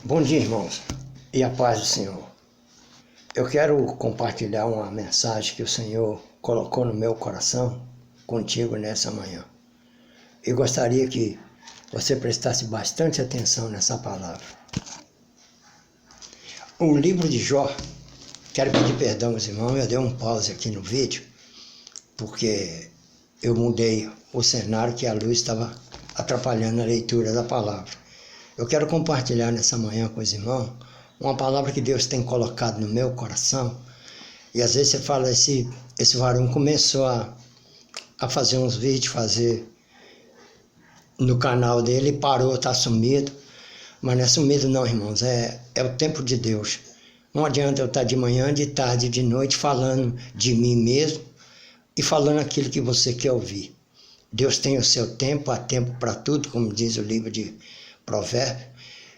Bom dia, irmãos, e a paz do Senhor. Eu quero compartilhar uma mensagem que o Senhor colocou no meu coração contigo nessa manhã. Eu gostaria que você prestasse bastante atenção nessa palavra. O livro de Jó, quero pedir perdão aos irmãos, eu dei um pause aqui no vídeo, porque eu mudei o cenário que a luz estava atrapalhando a leitura da palavra. Eu quero compartilhar nessa manhã com os irmãos uma palavra que Deus tem colocado no meu coração. E às vezes você fala, esse varão começou a fazer uns vídeos, no canal dele, parou, está sumido. Mas não é sumido não, irmãos, é o tempo de Deus. Não adianta eu estar de manhã, de tarde, de noite falando de mim mesmo e falando aquilo que você quer ouvir. Deus tem o seu tempo, há tempo para tudo, como diz o livro de Provérbios,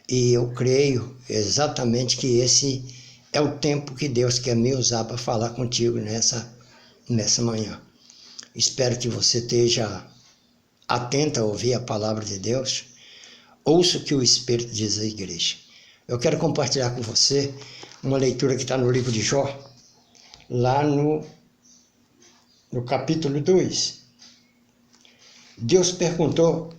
e eu creio exatamente que esse é o tempo que Deus quer me usar para falar contigo nessa manhã. Espero que você esteja atento a ouvir a palavra de Deus. Ouça o que o Espírito diz à igreja. Eu quero compartilhar com você uma leitura que está no livro de Jó, lá no capítulo 2. Deus perguntou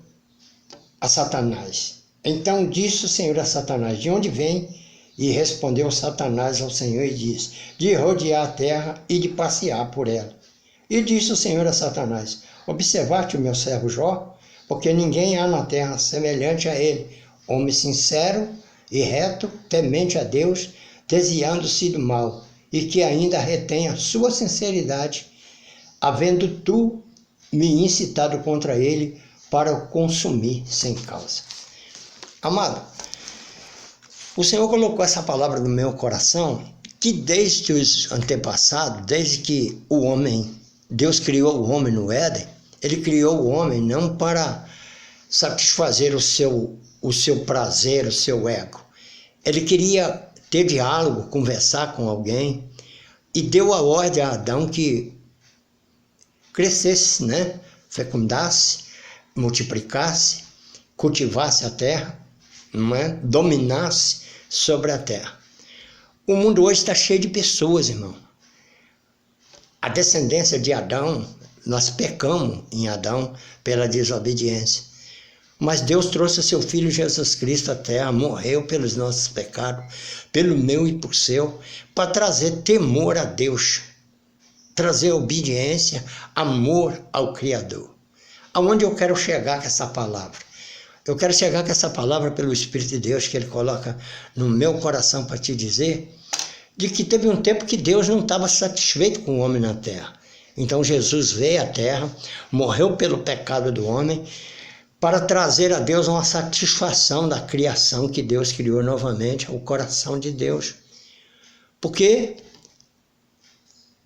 a Satanás. Então disse o Senhor a Satanás, de onde vem? E respondeu Satanás ao Senhor e disse, de rodear a terra e de passear por ela. E disse o Senhor a Satanás, observaste o meu servo Jó? Porque ninguém há na terra semelhante a ele, homem sincero e reto, temente a Deus, desviando-se do mal, e que ainda retém a sua sinceridade, havendo tu me incitado contra ele para o consumir sem causa. Amado, o Senhor colocou essa palavra no meu coração, que desde os antepassados, desde que Deus criou o homem no Éden, Ele criou o homem não para satisfazer o seu prazer, o seu ego. Ele queria ter diálogo, conversar com alguém, e deu a ordem a Adão que crescesse, fecundasse, multiplicasse, cultivasse a terra, dominasse sobre a terra. O mundo hoje está cheio de pessoas, irmão. A descendência de Adão, nós pecamos em Adão pela desobediência. Mas Deus trouxe o seu Filho Jesus Cristo à terra, morreu pelos nossos pecados, pelo meu e por seu, para trazer temor a Deus, trazer obediência, amor ao Criador. Aonde eu quero chegar com essa palavra? Eu quero chegar com essa palavra pelo Espírito de Deus que Ele coloca no meu coração para te dizer de que teve um tempo que Deus não estava satisfeito com o homem na terra. Então Jesus veio à terra, morreu pelo pecado do homem, para trazer a Deus uma satisfação da criação que Deus criou novamente, o coração de Deus. Porque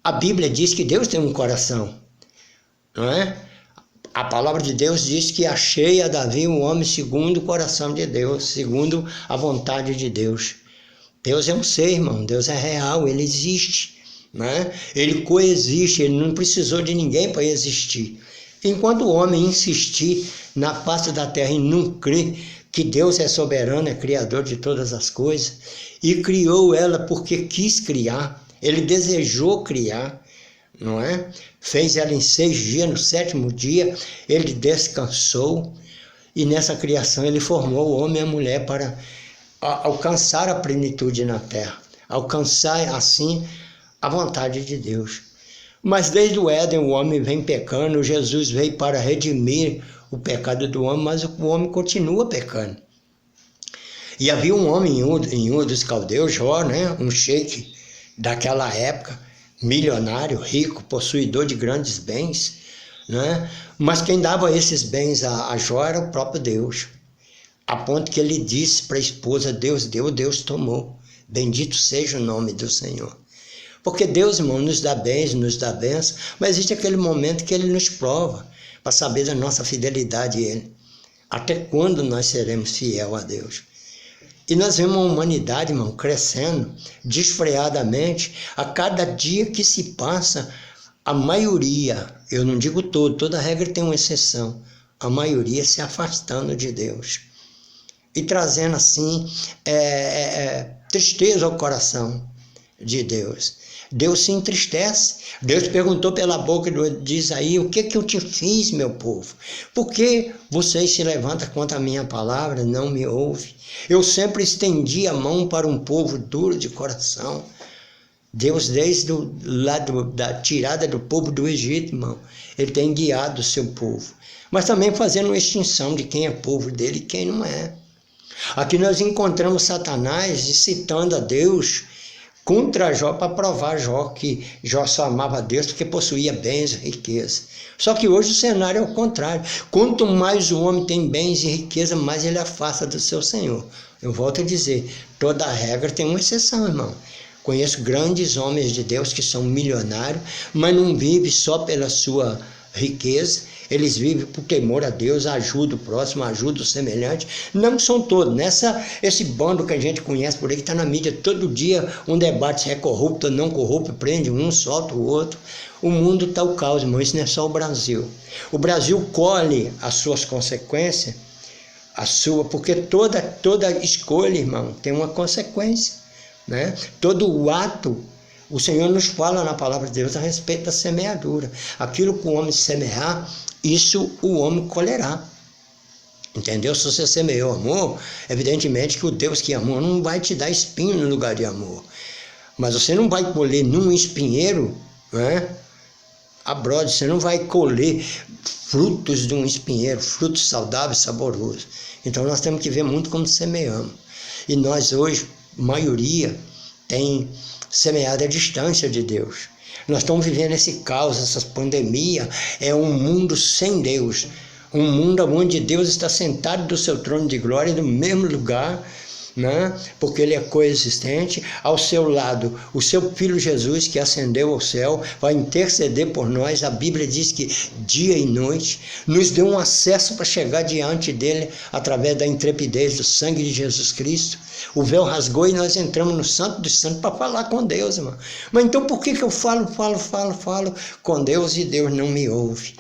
a Bíblia diz que Deus tem um coração, não é? A palavra de Deus diz que achei a Davi um homem segundo o coração de Deus, segundo a vontade de Deus. Deus é um ser, irmão, Deus é real, Ele existe, Ele coexiste, Ele não precisou de ninguém para existir. Enquanto o homem insistir na face da terra e não crer que Deus é soberano, é criador de todas as coisas, e criou ela porque quis criar, Ele desejou criar, não é? Fez ela em 6 dias, no 7º dia Ele descansou, e nessa criação Ele formou o homem e a mulher para alcançar a plenitude na terra, alcançar assim a vontade de Deus. Mas desde o Éden o homem vem pecando, Jesus veio para redimir o pecado do homem, mas o homem continua pecando. E havia um homem em Ur dos Caldeus, Jó, um sheik daquela época, milionário, rico, possuidor de grandes bens, mas quem dava esses bens a Jó era o próprio Deus, a ponto que ele disse para a esposa, Deus deu, Deus tomou, bendito seja o nome do Senhor. Porque Deus, irmão, nos dá bens, nos dá bênçãos, mas existe aquele momento que Ele nos prova, para saber da nossa fidelidade a Ele. Até quando nós seremos fiel a Deus? E nós vemos a humanidade, irmão, crescendo desfreadamente. A cada dia que se passa, a maioria, eu não digo todo, toda regra tem uma exceção, a maioria se afastando de Deus. e trazendo assim tristeza ao coração de Deus. Deus se entristece. Deus perguntou pela boca de Isaías: o que eu te fiz, meu povo? Por que vocês se levantam contra a minha palavra e não me ouvem? Eu sempre estendi a mão para um povo duro de coração. Deus, desde da tirada do povo do Egito, irmão, ele tem guiado o seu povo, mas também fazendo uma extinção de quem é povo dele e quem não é. Aqui nós encontramos Satanás citando a Deus contra Jó para provar Jó que Jó só amava a Deus porque possuía bens e riqueza. Só que hoje o cenário é o contrário. Quanto mais o homem tem bens e riqueza, mais ele afasta do seu Senhor. Eu volto a dizer, toda regra tem uma exceção, irmão. Conheço grandes homens de Deus que são milionários, mas não vivem só pela sua riqueza, eles vivem por temor a Deus, ajuda o próximo, ajuda o semelhante. Não são todos. Esse bando que a gente conhece por aí, que está na mídia todo dia, um debate se é corrupto ou não corrupto, prende um, solta o outro. O mundo está o caos, irmão, isso não é só o Brasil. O Brasil colhe as suas consequências, porque toda escolha, irmão, tem uma consequência, né? Todo o ato, o Senhor nos fala na palavra de Deus a respeito da semeadura. Aquilo que o homem semear, isso o homem colherá. Entendeu? Se você semeou amor, evidentemente que o Deus que amou não vai te dar espinho no lugar de amor. Mas você não vai colher num espinheiro, né? Brode, você não vai colher frutos de um espinheiro, frutos saudáveis, saborosos. Então nós temos que ver muito como semeamos. E nós hoje, maioria, tem semeado a distância de Deus. Nós estamos vivendo esse caos, essa pandemia, é um mundo sem Deus, um mundo onde Deus está sentado do seu trono de glória, no mesmo lugar, né? Porque ele é coexistente. Ao seu lado, o seu Filho Jesus, que ascendeu ao céu, vai interceder por nós. A Bíblia diz que dia e noite nos deu um acesso para chegar diante dele através da intrepidez do sangue de Jesus Cristo. O véu rasgou e nós entramos no Santo dos Santos para falar com Deus, irmão. Mas então por que eu falo com Deus e Deus não me ouve?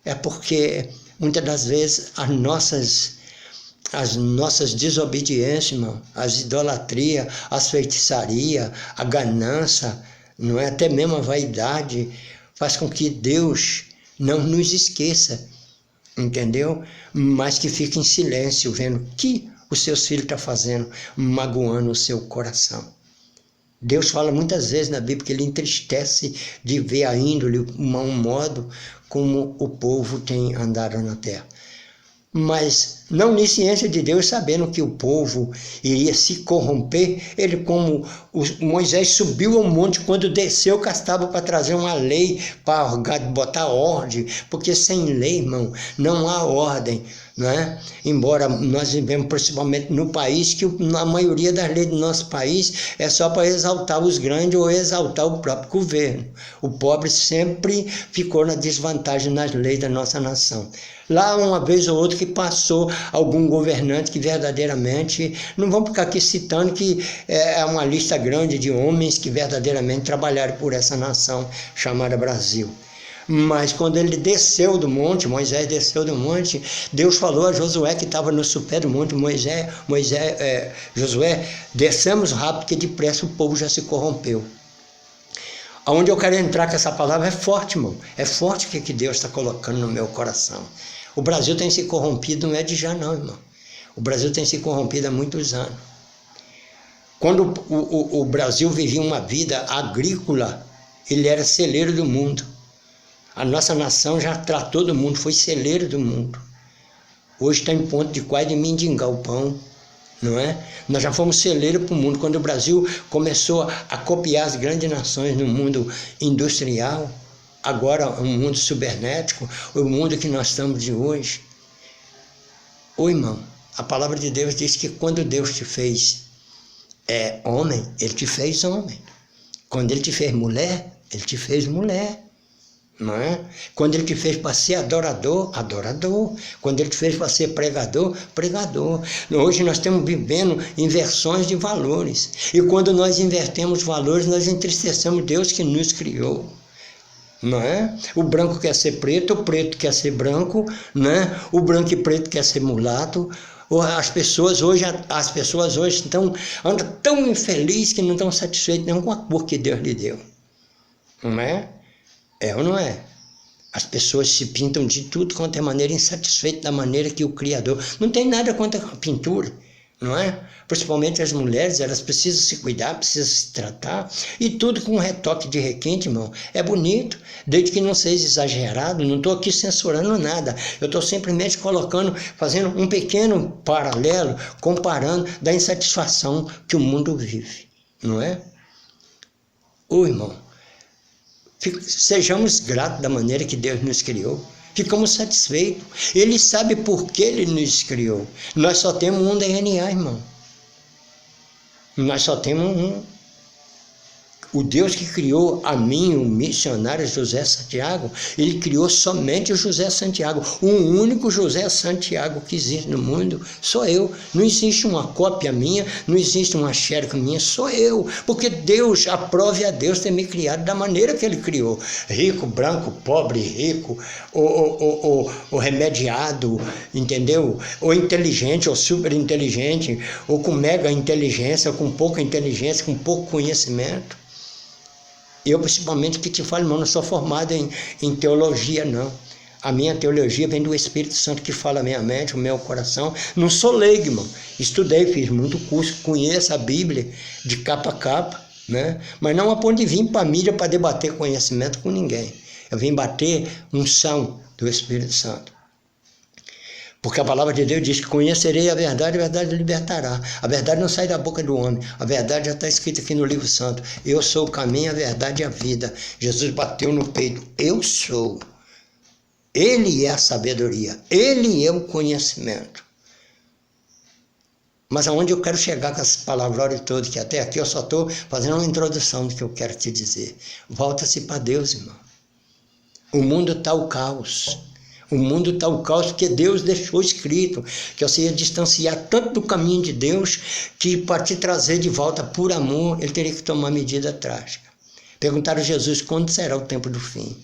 É porque muitas das vezes as nossas desobediências, irmão, as idolatrias, as feitiçarias, a ganância, não é? Até mesmo a vaidade, faz com que Deus não nos esqueça, entendeu? Mas que fique em silêncio, vendo que os seus filhos estão fazendo, magoando o seu coração. Deus fala muitas vezes na Bíblia que ele entristece de ver a índole, o mau modo como o povo tem andado na terra. Mas na onisciência de Deus, sabendo que o povo iria se corromper, ele, como Moisés subiu ao monte, quando desceu, castava para trazer uma lei, para botar ordem, porque sem lei, irmão, não há ordem, não é? Embora nós vivemos principalmente no país, que a maioria das leis do nosso país é só para exaltar os grandes ou exaltar o próprio governo. O pobre sempre ficou na desvantagem nas leis da nossa nação. Lá uma vez ou outra que passou algum governante que verdadeiramente, não vamos ficar aqui citando que é uma lista grande de homens que verdadeiramente trabalharam por essa nação chamada Brasil. Mas quando ele desceu do monte, Moisés desceu do monte, Deus falou a Josué que estava no sopé do monte: Josué, descemos rápido que depressa o povo já se corrompeu. Aonde eu quero entrar com essa palavra é forte, irmão. É forte o que Deus está colocando no meu coração. O Brasil tem se corrompido, não é de já não, irmão. O Brasil tem se corrompido há muitos anos. Quando o Brasil vivia uma vida agrícola, ele era celeiro do mundo. A nossa nação já tratou do mundo, foi celeiro do mundo. Hoje está em ponto de quase mendigar o pão, não é? Nós já fomos celeiro para o mundo. Quando o Brasil começou a copiar as grandes nações no mundo industrial, agora um mundo cibernético, o mundo que nós estamos de hoje. Ô irmão, a palavra de Deus diz que quando Deus te fez homem, ele te fez homem. Quando ele te fez mulher, ele te fez mulher. Não é? Quando ele te fez para ser adorador, adorador. Quando ele te fez para ser pregador, pregador. Hoje nós estamos vivendo inversões de valores. E quando nós invertemos valores, nós entristecemos Deus que nos criou. Não é? O branco quer ser preto, o preto quer ser branco, não é? O branco e preto quer ser mulato, As pessoas hoje andam tão infelizes que não estão satisfeitas nem com a cor que Deus lhe deu. Não é? É ou não é? As pessoas se pintam de tudo quanto é maneira, insatisfeitas da maneira que o Criador... Não tem nada contra a pintura, não é? Principalmente as mulheres, elas precisam se cuidar, precisam se tratar, e tudo com um retoque de requinte, irmão. É bonito, desde que não seja exagerado. Não estou aqui censurando nada, eu estou simplesmente fazendo um pequeno paralelo, comparando da insatisfação que o mundo vive, não é? Ô irmão, sejamos gratos da maneira que Deus nos criou. Ficamos satisfeitos. Ele sabe por que Ele nos criou. Nós só temos um DNA, irmão. Nós só temos um. O Deus que criou a mim, o missionário José Santiago, Ele criou somente o José Santiago. O único José Santiago que existe no mundo sou eu. Não existe uma cópia minha, não existe uma xerox minha, sou eu. Porque Deus, aprove a Deus ter me criado da maneira que Ele criou. Rico, branco, pobre, rico, ou remediado, entendeu? Ou inteligente, ou super inteligente, ou com mega inteligência, ou com pouca inteligência, com pouco conhecimento. Eu, principalmente, que te falo, irmão, não sou formado em teologia, não. A minha teologia vem do Espírito Santo que fala a minha mente, o meu coração. Não sou leigo, irmão. Estudei, fiz muito curso, conheço a Bíblia de capa a capa, né? Mas não a ponto de vir para a mídia para debater conhecimento com ninguém. Eu vim bater unção do Espírito Santo. Porque a palavra de Deus diz que conhecerei a verdade libertará. A verdade não sai da boca do homem. A verdade já está escrita aqui no livro santo. Eu sou o caminho, a verdade e a vida. Jesus bateu no peito. Eu sou. Ele é a sabedoria. Ele é o conhecimento. Mas aonde eu quero chegar com essas palavras todas, que até aqui eu só estou fazendo uma introdução do que eu quero te dizer. Volta-se para Deus, irmão. O mundo está o caos. O mundo está o caos porque Deus deixou escrito que você ia distanciar tanto do caminho de Deus que para te trazer de volta por amor, Ele teria que tomar medida drástica. Perguntaram a Jesus quando será o tempo do fim.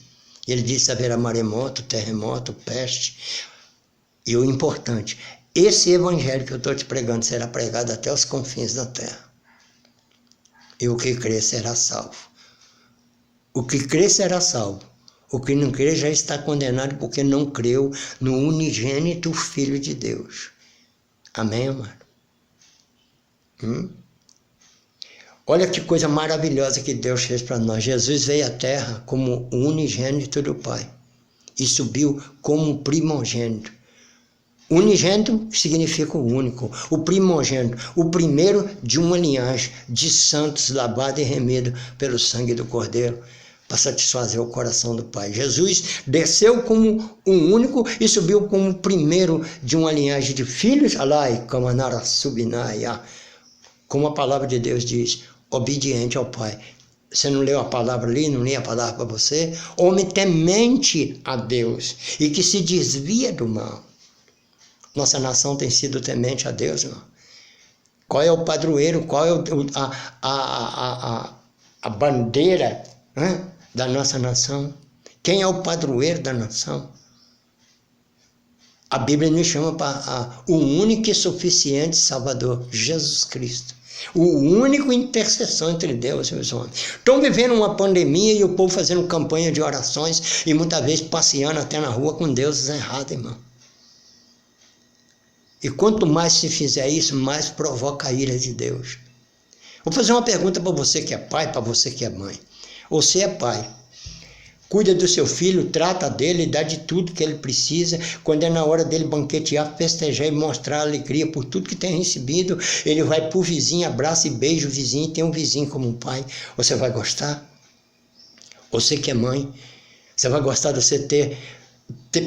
Ele disse haverá maremoto, terremoto, peste. E o importante, esse evangelho que eu estou te pregando será pregado até os confins da terra. E o que crer será salvo. O que crer será salvo. O que não crê já está condenado porque não creu no unigênito Filho de Deus. Amém, amado? Olha que coisa maravilhosa que Deus fez para nós. Jesus veio à terra como o unigênito do Pai e subiu como primogênito. Unigênito significa o único, o primogênito, o primeiro de uma linhagem de santos lavado e remido pelo sangue do Cordeiro, para satisfazer o coração do Pai. Jesus desceu como um único e subiu como o primeiro de uma linhagem de filhos, como a palavra de Deus diz, obediente ao Pai. Você não leu a palavra ali, não li a palavra para você? Homem temente a Deus e que se desvia do mal. Nossa nação tem sido temente a Deus, irmão. Qual é o padroeiro, qual é a bandeira, né, da nossa nação? Quem é o padroeiro da nação? A Bíblia nos chama para o único e suficiente Salvador, Jesus Cristo. O único intercessor entre Deus e os homens. Estão vivendo uma pandemia e o povo fazendo campanha de orações e muitas vezes passeando até na rua com deuses errados, irmão. E quanto mais se fizer isso, mais provoca a ira de Deus. Vou fazer uma pergunta para você que é pai, para você que é mãe. Você é pai, cuida do seu filho, trata dele, dá de tudo que ele precisa. Quando é na hora dele banquetear, festejar e mostrar alegria por tudo que tem recebido, ele vai para o vizinho, abraça e beija o vizinho, tem um vizinho como um pai. Você vai gostar? Você que é mãe, você vai gostar de você ter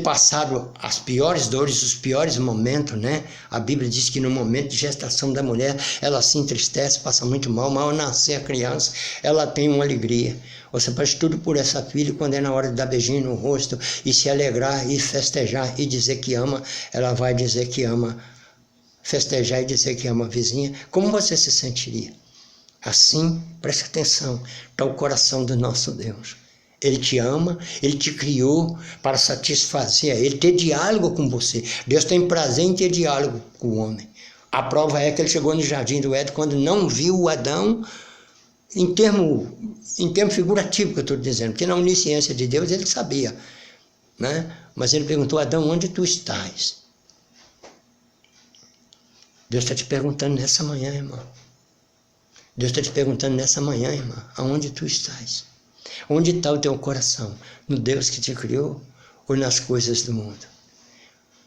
passado as piores dores, os piores momentos, né? A Bíblia diz que no momento de gestação da mulher, ela se entristece, passa muito mal, mal nascer a criança, ela tem uma alegria. Você faz tudo por essa filha e quando é na hora de dar beijinho no rosto e se alegrar e festejar e dizer que ama, ela vai dizer que ama, festejar e dizer que ama a vizinha. Como você se sentiria? Assim, preste atenção, está o coração do nosso Deus. Ele te ama, Ele te criou para satisfazer, Ele ter diálogo com você. Deus tem prazer em ter diálogo com o homem. A prova é que Ele chegou no jardim do Éden quando não viu o Adão, em termo figurativo que eu estou dizendo, porque na onisciência de Deus Ele sabia, né? Mas Ele perguntou: Adão, onde tu estás? Deus está te perguntando nessa manhã, irmão. Deus está te perguntando nessa manhã, irmã, aonde tu estás? Onde está o teu coração? No Deus que te criou ou nas coisas do mundo?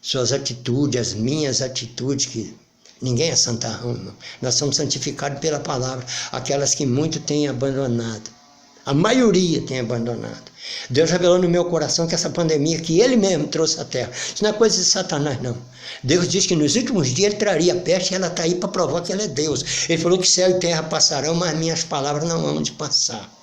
Suas atitudes, as minhas atitudes, que ninguém é santarrão, irmão. Nós somos santificados pela palavra, aquelas que muito têm abandonado. A maioria tem abandonado. Deus revelou no meu coração que essa pandemia que Ele mesmo trouxe à terra, isso não é coisa de Satanás, não. Deus disse que nos últimos dias Ele traria a peste, e ela está aí para provar que Ele é Deus. Ele falou que céu e terra passarão, mas minhas palavras não hão de passar.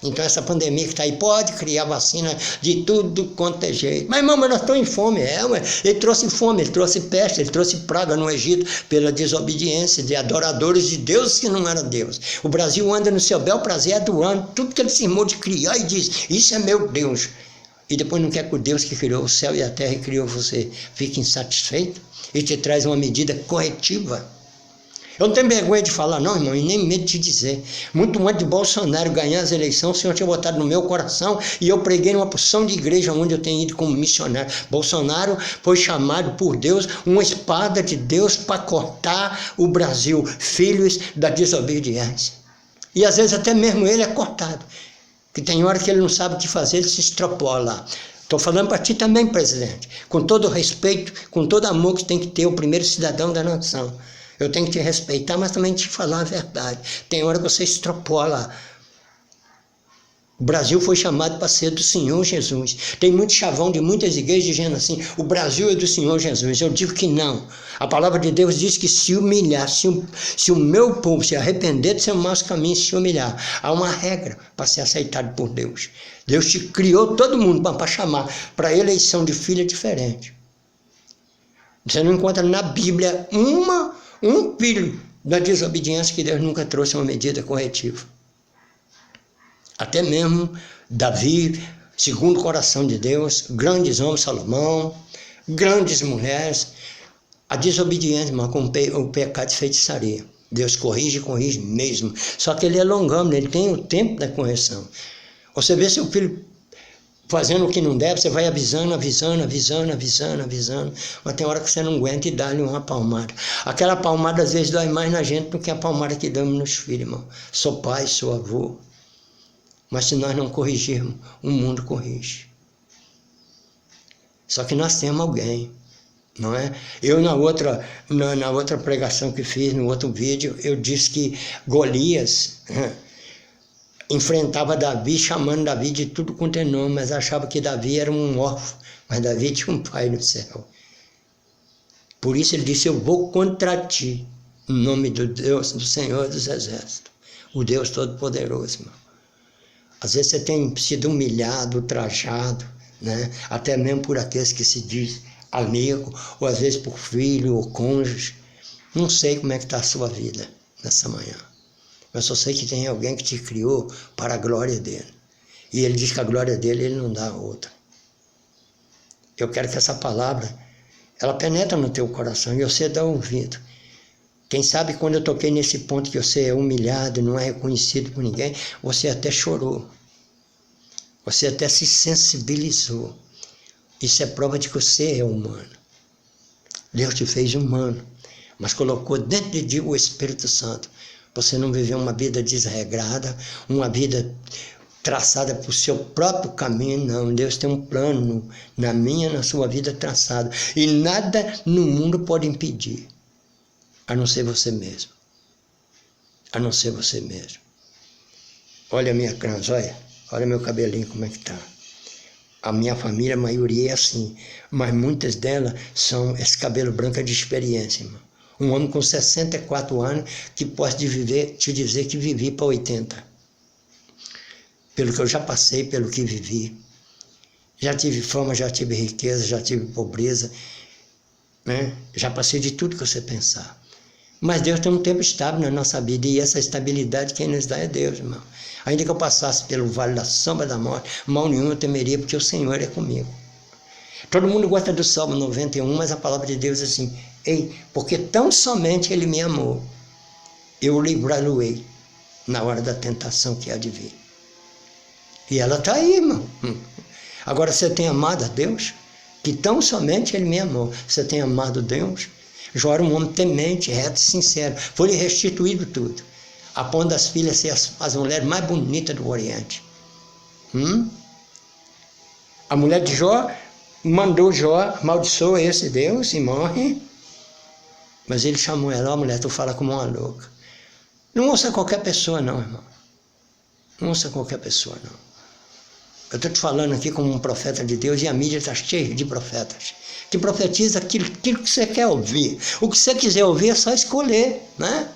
Então essa pandemia que está aí pode criar vacina de tudo quanto é jeito. Mas, irmão, nós estamos em fome. Ele trouxe fome, ele trouxe peste, ele trouxe praga no Egito pela desobediência de adoradores de Deus que não eram Deus. O Brasil anda no seu bel prazer adorando tudo que ele se irmou de criar e diz: isso é meu Deus. E depois não quer que o Deus que criou o céu e a terra e criou você fique insatisfeito e te traz uma medida corretiva. Eu não tenho vergonha de falar, não, irmão, e nem medo de dizer. Muito antes de Bolsonaro ganhar as eleições, o Senhor tinha botado no meu coração e eu preguei numa porção de igreja onde eu tenho ido como missionário. Bolsonaro foi chamado por Deus, uma espada de Deus para cortar o Brasil, filhos da desobediência. E às vezes até mesmo ele é cortado, que tem hora que ele não sabe o que fazer, ele se extrapola. Estou falando para ti também, presidente, com todo o respeito, com todo amor que tem que ter o primeiro cidadão da nação. Eu tenho que te respeitar, mas também te falar a verdade. Tem hora que você extrapola. O Brasil foi chamado para ser do Senhor Jesus. Tem muito chavão de muitas igrejas dizendo assim: o Brasil é do Senhor Jesus. Eu digo que não. A palavra de Deus diz que se humilhar, se o meu povo se arrepender de seu mau caminho, se humilhar, há uma regra para ser aceitado por Deus. Deus te criou todo mundo para chamar para eleição de filho diferente. Você não encontra na Bíblia um filho da desobediência que Deus nunca trouxe uma medida corretiva. Até mesmo Davi, segundo o coração de Deus, grandes homens, Salomão, grandes mulheres, a desobediência, irmão, com o pecado de feitiçaria. Deus corrige mesmo. Só que Ele é longânimo, Ele tem o tempo da correção. Você vê seu filho fazendo o que não deve, você vai avisando, mas tem hora que você não aguenta e dá-lhe uma palmada. Aquela palmada às vezes dói mais na gente do que a palmada que damos nos filhos, irmão. Sou pai, sou avô, mas se nós não corrigirmos, o mundo corrige. Só que nós temos alguém, não é? Eu na outra pregação que fiz, no outro vídeo, eu disse que Golias enfrentava Davi, chamando Davi de tudo quanto é nome, mas achava que Davi era um órfão, mas Davi tinha um pai no céu. Por isso ele disse: eu vou contra ti, em nome do Deus, do Senhor dos Exércitos, o Deus Todo-Poderoso, irmão. Às vezes você tem sido humilhado, ultrajado, né? Até mesmo por aqueles que se diz amigo, ou às vezes por filho ou cônjuge. Não sei como é que está a sua vida nessa manhã. Mas só sei que tem alguém que te criou para a glória dele. E ele diz que a glória dele, ele não dá a outra. Eu quero que essa palavra, ela penetre no teu coração e você dá ouvido. Quem sabe quando eu toquei nesse ponto que você é humilhado, não é reconhecido por ninguém, você até chorou. Você até se sensibilizou. Isso é prova de que você é humano. Deus te fez humano, mas colocou dentro de ti o Espírito Santo. Você não viveu uma vida desregrada, uma vida traçada por seu próprio caminho, não. Deus tem um plano na minha, na sua vida traçado. E nada no mundo pode impedir, a não ser você mesmo. A não ser você mesmo. Olha a minha crânio, olha meu cabelinho como é que tá. A minha família, a maioria é assim, mas muitas delas são esse cabelo branco de experiência, irmão. Um homem com 64 anos que pode te dizer que vivi para 80. Pelo que eu já passei, pelo que vivi. Já tive fama, já tive riqueza, já tive pobreza, né? Já passei de tudo que você pensar. Mas Deus tem um tempo estável na nossa vida, e essa estabilidade quem nos dá é Deus, irmão. Ainda que eu passasse pelo vale da sombra da morte, mal nenhum eu temeria, porque o Senhor é comigo. Todo mundo gosta do Salmo 91, mas a palavra de Deus é assim: ei, porque tão somente Ele me amou, eu o livrá-lo-ei na hora da tentação que há de vir. E ela está aí, irmão. Agora, você tem amado a Deus? Que tão somente Ele me amou. Você tem amado Deus? Jó era um homem temente, reto e sincero. Foi-lhe restituído tudo, a ponto das filhas ser as mulheres mais bonitas do Oriente. A mulher de Jó mandou Jó, amaldiçoa esse Deus e morre. Mas ele chamou ela: ó, mulher, tu fala como uma louca. Não ouça qualquer pessoa não, irmão. Não ouça qualquer pessoa não. Eu estou te falando aqui como um profeta de Deus, e a mídia está cheia de profetas que profetiza aquilo que você quer ouvir. O que você quiser ouvir é só escolher, né?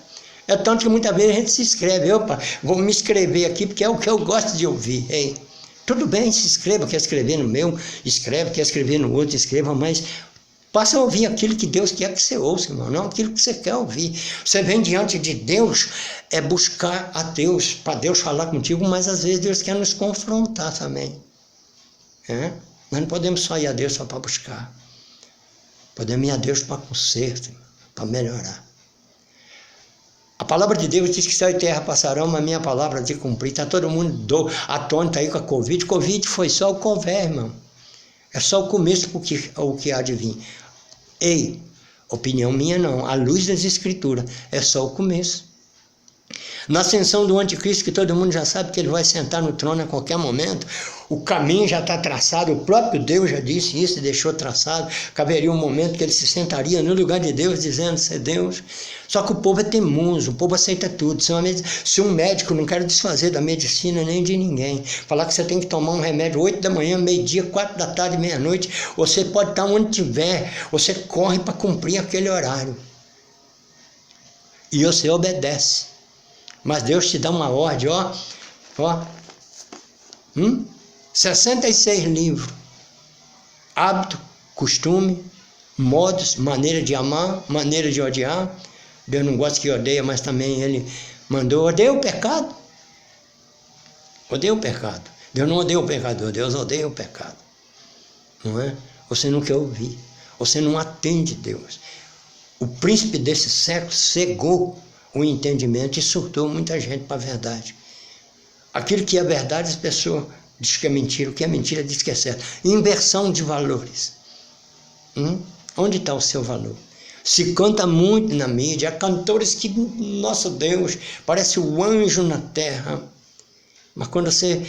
É tanto que muitas vezes a gente se inscreve. Opa, vou me inscrever aqui porque é o que eu gosto de ouvir. Ei, tudo bem, se inscreva, quer escrever no meu, escreve, quer escrever no outro, escreva, mas passa a ouvir aquilo que Deus quer que você ouça, irmão, não aquilo que você quer ouvir. Você vem diante de Deus, é buscar a Deus, para Deus falar contigo, mas às vezes Deus quer nos confrontar também. Nós não podemos só ir a Deus só para buscar. Podemos ir a Deus para conserto, para melhorar. A palavra de Deus diz que céu e terra passarão, mas minha palavra de cumprir. Está todo mundo atônito aí com a Covid. Covid foi só o convés, irmão. É só o começo porque o que há de vir. Ei, opinião minha não. A luz das Escrituras é só o começo. Na ascensão do anticristo, que todo mundo já sabe que ele vai sentar no trono a qualquer momento, o caminho já está traçado, o próprio Deus já disse isso e deixou traçado. Caberia um momento que ele se sentaria no lugar de Deus, dizendo ser Deus. Só que o povo é teimoso, o povo aceita tudo. Se um médico não quer desfazer da medicina nem de ninguém, falar que você tem que tomar um remédio 8 da manhã, meio-dia, 4 da tarde, meia-noite, você pode estar onde tiver, você corre para cumprir aquele horário. E você obedece. Mas Deus te dá uma ordem, ó. 66 livros. Hábito, costume, modos, maneira de amar, maneira de odiar. Deus não gosta que odeia, mas também Ele mandou. Odeia o pecado. Odeia o pecado. Deus não odeia o pecador, Deus odeia o pecado. Não é? Você não quer ouvir. Você não atende Deus. O príncipe desse século cegou o entendimento e surtou muita gente para a verdade. Aquilo que é verdade, as pessoas dizem que é mentira, o que é mentira diz que é certo. Inversão de valores. Onde está o seu valor? Se canta muito na mídia, há cantores que, nosso Deus, parece o anjo na terra. Mas quando você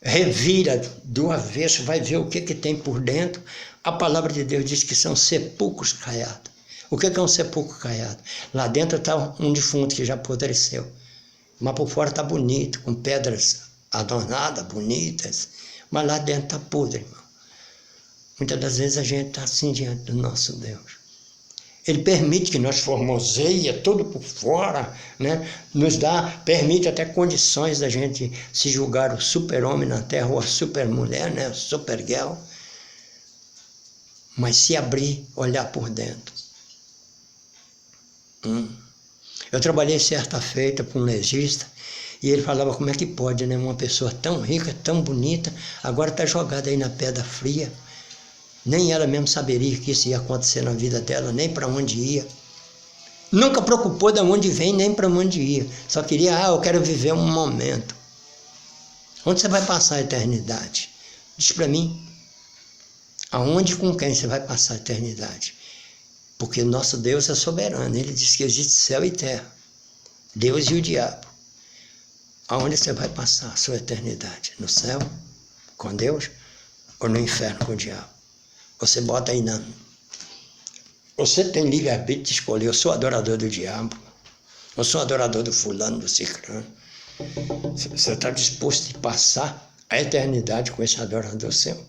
revira do avesso, vai ver o que tem por dentro, a palavra de Deus diz que são sepulcros caiados. O que é um sepulcro caiado? Lá dentro está um defunto que já apodreceu, mas por fora está bonito, com pedras adornadas, bonitas, mas lá dentro está podre, irmão. Muitas das vezes a gente está assim diante do nosso Deus. Ele permite que nós formoseia tudo por fora, né? Permite até condições da gente se julgar o super-homem na terra ou a super-mulher, né? Super-girl. Mas se abrir, olhar por dentro. Eu trabalhei certa feita com um legista e ele falava como é que pode, né? Uma pessoa tão rica, tão bonita, agora está jogada aí na pedra fria. Nem ela mesmo saberia que isso ia acontecer na vida dela, nem para onde ia. Nunca preocupou de onde vem, nem para onde ia. Só queria, eu quero viver um momento. Onde você vai passar a eternidade? Diz para mim. Aonde e com quem você vai passar a eternidade? Porque o nosso Deus é soberano. Ele diz que existe céu e terra. Deus e o diabo. Aonde você vai passar a sua eternidade? No céu, com Deus, ou no inferno com o diabo? Você bota aí na... Você tem livre-arbítrio de escolher. Eu sou adorador do diabo. Eu sou adorador do fulano, do ciclano. Você está disposto a passar a eternidade com esse adorador seu?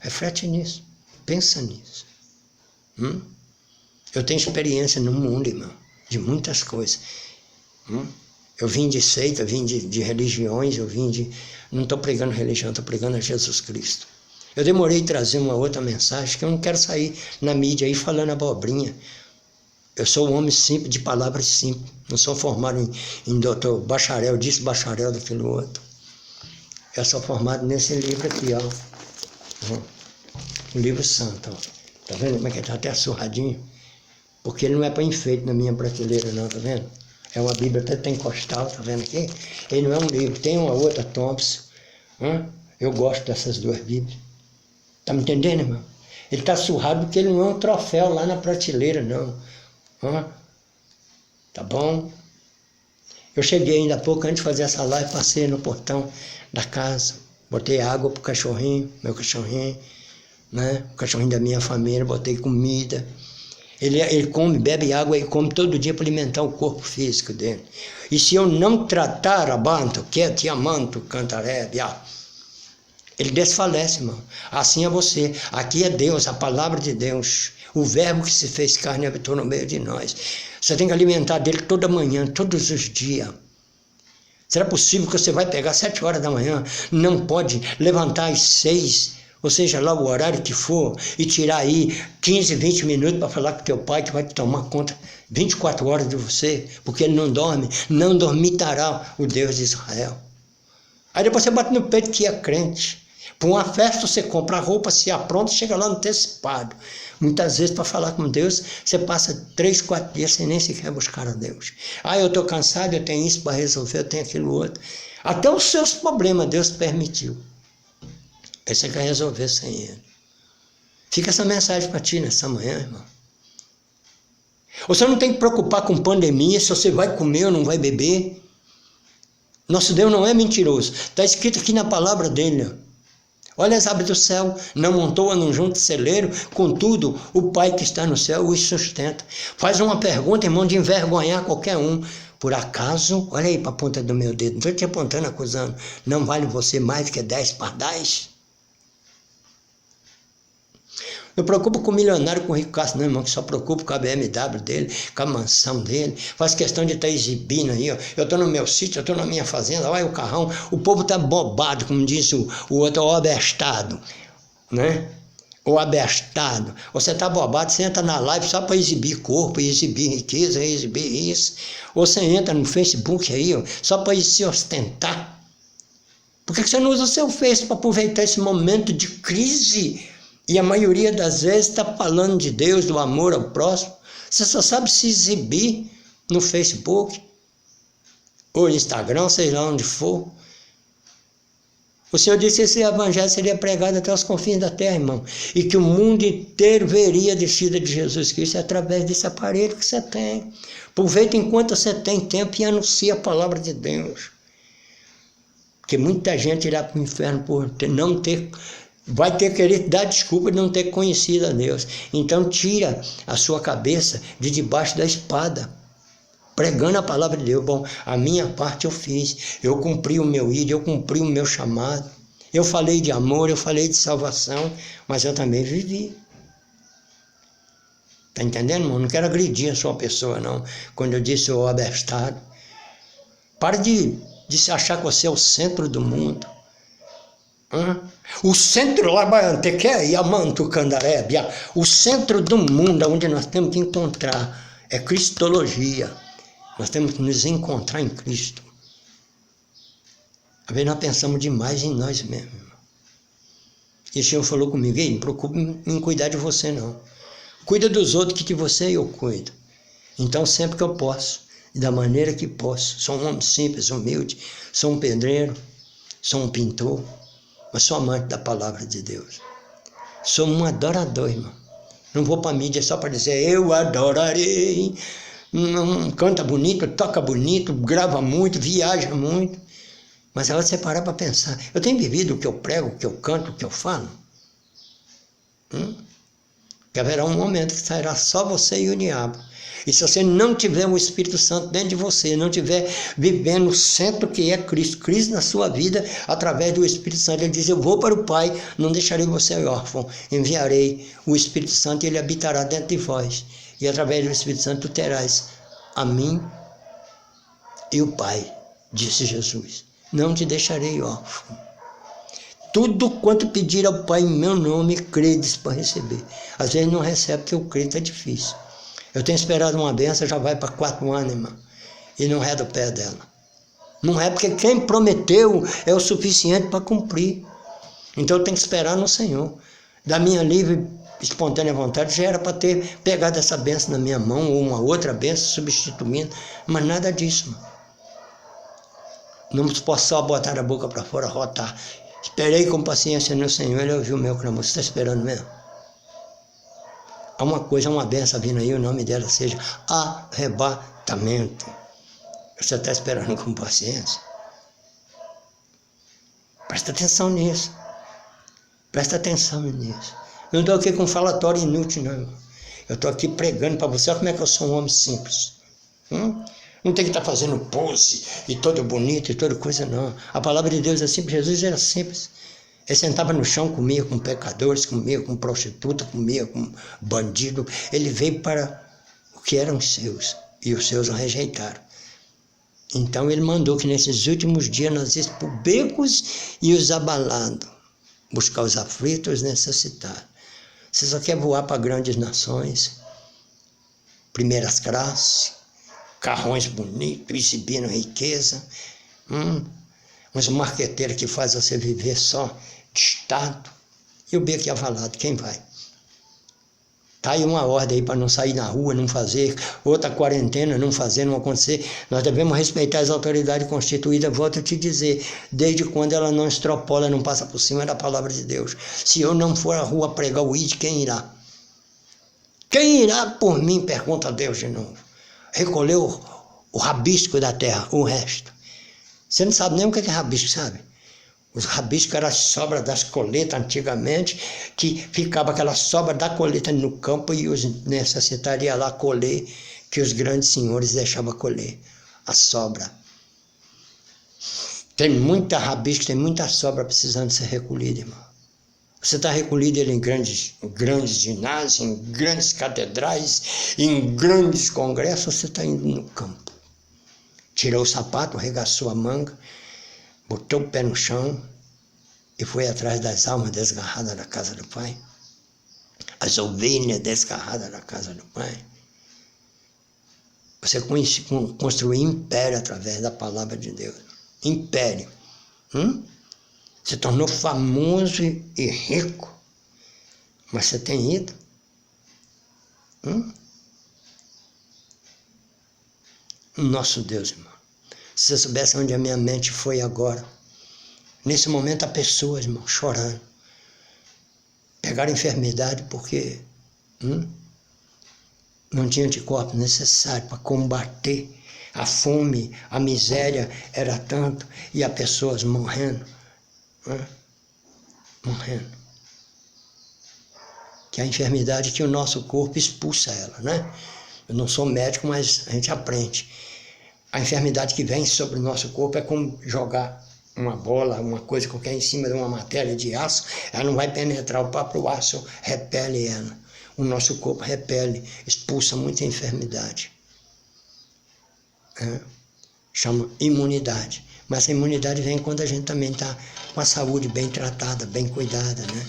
Reflete nisso. Pensa nisso. Eu tenho experiência no mundo, irmão, de muitas coisas. Eu vim de seita, eu vim de religiões, não estou pregando religião, estou pregando a Jesus Cristo. Eu demorei a trazer uma outra mensagem, que eu não quero sair na mídia aí falando abobrinha. Eu sou um homem simples, de palavras simples. Não sou formado em doutor, bacharel disso, bacharel daquilo outro. Eu sou formado nesse livro aqui, ó. O livro santo, ó. Tá vendo como é que ele tá até surradinho? Porque ele não é para enfeite na minha prateleira, não, tá vendo? É uma Bíblia até pentecostal, tá vendo aqui? Ele não é um livro. Tem uma outra, Thompson. Eu gosto dessas duas Bíblias. Tá me entendendo, irmão? Ele tá surrado porque ele não é um troféu lá na prateleira, não. Tá bom? Eu cheguei ainda há pouco, antes de fazer essa live, passei no portão da casa, botei água pro cachorrinho, meu cachorrinho, né? O cachorrinho da minha família, botei comida. Ele come, bebe água e come todo dia para alimentar o corpo físico dele. E se eu não tratar abanto, quiete amanto, cantarébia, ele desfalece, irmão. Assim é você. Aqui é Deus, a palavra de Deus. O verbo que se fez carne e habitou no meio de nós. Você tem que alimentar dele toda manhã, todos os dias. Será possível que você vai pegar 7 horas da manhã, não pode levantar às 6, ou seja, lá o horário que for, e tirar aí 15, 20 minutos para falar com teu pai, que vai te tomar conta 24 horas de você, porque ele não dorme, não dormitará o Deus de Israel. Aí depois você bate no peito que é crente. Para uma festa você compra a roupa, se apronta, chega lá antecipado. Muitas vezes para falar com Deus, você passa 3, 4 dias sem nem sequer buscar a Deus. Eu estou cansado, eu tenho isso para resolver, eu tenho aquilo outro. Até os seus problemas Deus permitiu. Aí você quer resolver sem Ele. Fica essa mensagem para ti nessa manhã, irmão. Você não tem que preocupar com pandemia, se você vai comer ou não vai beber. Nosso Deus não é mentiroso. Está escrito aqui na palavra dele, ó. Olha as aves do céu, não montou num junto celeiro, contudo, o Pai que está no céu os sustenta. Faz uma pergunta, irmão, de envergonhar qualquer um. Por acaso, olha aí para a ponta do meu dedo, não estou te apontando, acusando, não vale você mais que 10 pardais? Não preocupa com o milionário, com o ricaço, não, irmão, que só preocupa com a BMW dele, com a mansão dele, faz questão de estar exibindo aí, ó. Eu estou no meu sítio, eu estou na minha fazenda, olha o carrão, o povo está bobado, como disse o outro, o abestado, né? O abestado. Você está bobado, você entra na live só para exibir corpo, exibir riqueza, exibir isso. Ou você entra no Facebook aí, ó, só para se ostentar. Por que você não usa o seu Face para aproveitar esse momento de crise? E a maioria das vezes está falando de Deus, do amor ao próximo. Você só sabe se exibir no Facebook, ou no Instagram, seja lá onde for. O Senhor disse que esse evangelho seria pregado até os confins da terra, irmão. E que o mundo inteiro veria a descida de Jesus Cristo através desse aparelho que você tem. Aproveita enquanto você tem tempo e anuncia a palavra de Deus. Porque muita gente irá para o inferno por não ter... Vai ter que querer dar desculpa de não ter conhecido a Deus. Então tira a sua cabeça de debaixo da espada, pregando a palavra de Deus. Bom, a minha parte eu fiz, eu cumpri o meu ídolo, eu cumpri o meu chamado. Eu falei de amor, eu falei de salvação, mas eu também vivi. Tá entendendo, irmão? Não quero agredir a sua pessoa, não, quando eu disse o abestado. Pare de se achar que você é o centro do mundo. O centro lá, o centro do mundo onde nós temos que encontrar é cristologia. Nós temos que nos encontrar em Cristo. Às vezes nós pensamos demais em nós mesmos. E o Senhor falou comigo: ei, não preocupe em cuidar de você não. Cuida dos outros que de você eu cuido. Então sempre que eu posso, e da maneira que posso, sou um homem simples, humilde, sou um pedreiro, sou um pintor, mas sou amante da palavra de Deus. Sou um adorador, irmão. Não vou para a mídia só para dizer eu adorarei. Não, canta bonito, toca bonito, grava muito, viaja muito. Mas aí você parar para pensar. Eu tenho vivido o que eu prego, o que eu canto, o que eu falo? Que haverá um momento que sairá só você e o diabo. E se você não tiver o Espírito Santo dentro de você, não tiver vivendo o centro que é Cristo, Cristo na sua vida, através do Espírito Santo, ele diz: eu vou para o Pai, não deixarei você órfão, enviarei o Espírito Santo e ele habitará dentro de vós. E através do Espírito Santo tu terás a mim e o Pai, disse Jesus. Não te deixarei órfão. Tudo quanto pedir ao Pai em meu nome, credes para receber. Às vezes não recebe, porque o crente é difícil. Eu tenho esperado uma benção, já vai para 4 anos, irmão. E não é do pé dela. Não é porque quem prometeu é o suficiente para cumprir. Então eu tenho que esperar no Senhor. Da minha livre, espontânea vontade, já era para ter pegado essa benção na minha mão, ou uma outra benção substituindo, mas nada disso, irmão. Não posso só botar a boca para fora, rotar. Esperei com paciência no Senhor, Ele ouviu o meu clamor. Você está esperando mesmo? Há uma coisa, uma benção vindo aí, o nome dela seja arrebatamento. Você está esperando com paciência? Presta atenção nisso. Presta atenção nisso. Eu não estou aqui com falatório inútil, não, irmão. Eu estou aqui pregando para você. Olha como é que eu sou um homem simples. Não tem que estar fazendo pose e todo bonito e toda coisa, não. A palavra de Deus é simples. Jesus era simples. Ele sentava no chão, comia com pecadores, comia com prostituta, comia com bandido. Ele veio para o que eram os seus, e os seus o rejeitaram. Então ele mandou que nesses últimos dias nós íamos por becos e os abalados, buscar os aflitos e os necessitados. Você só quer voar para grandes nações, primeiras classes, carrões bonitos, exibindo riqueza, uns marqueteiros que fazem você viver só de Estado, e o beco e avalado, quem vai? Está aí uma ordem aí para não sair na rua, não fazer, outra quarentena, não fazer, não acontecer. Nós devemos respeitar as autoridades constituídas, volto a te dizer, desde quando ela não extrapola, não passa por cima da palavra de Deus. Se eu não for à rua pregar o ID, quem irá? Quem irá por mim, pergunta a Deus de novo. Recolher o rabisco da terra, o resto. Você não sabe nem o que é rabisco, sabe? Os rabiscos eram as sobras das colheitas antigamente, que ficava aquela sobra da colheita no campo e os necessitados iam lá colher, que os grandes senhores deixavam colher a sobra. Tem muita rabisco, tem muita sobra precisando ser recolhida, irmão. Você está recolhido ele em grandes ginásios, em grandes catedrais, em grandes congressos, você está indo no campo. Tirou o sapato, arregaçou a manga, botou o pé no chão e foi atrás das almas desgarradas da casa do Pai. As ovelhas desgarradas da casa do Pai. Você construiu império através da palavra de Deus. Império. Se tornou famoso e rico. Mas você tem ido? Nosso Deus, irmão. Se você soubesse onde a minha mente foi agora. Nesse momento há pessoas, irmão, chorando. Pegaram enfermidade porque não tinha anticorpos necessários para combater a fome, a miséria era tanto, e há pessoas morrendo. Morrendo. Que é a enfermidade que o nosso corpo expulsa ela, né? Eu não sou médico, mas a gente aprende. A enfermidade que vem sobre o nosso corpo é como jogar uma bola, uma coisa qualquer em cima de uma matéria de aço, ela não vai penetrar, o próprio aço repele ela. O nosso corpo repele, expulsa muita enfermidade. Chama imunidade. Mas a imunidade vem quando a gente também está com a saúde bem tratada, bem cuidada, né?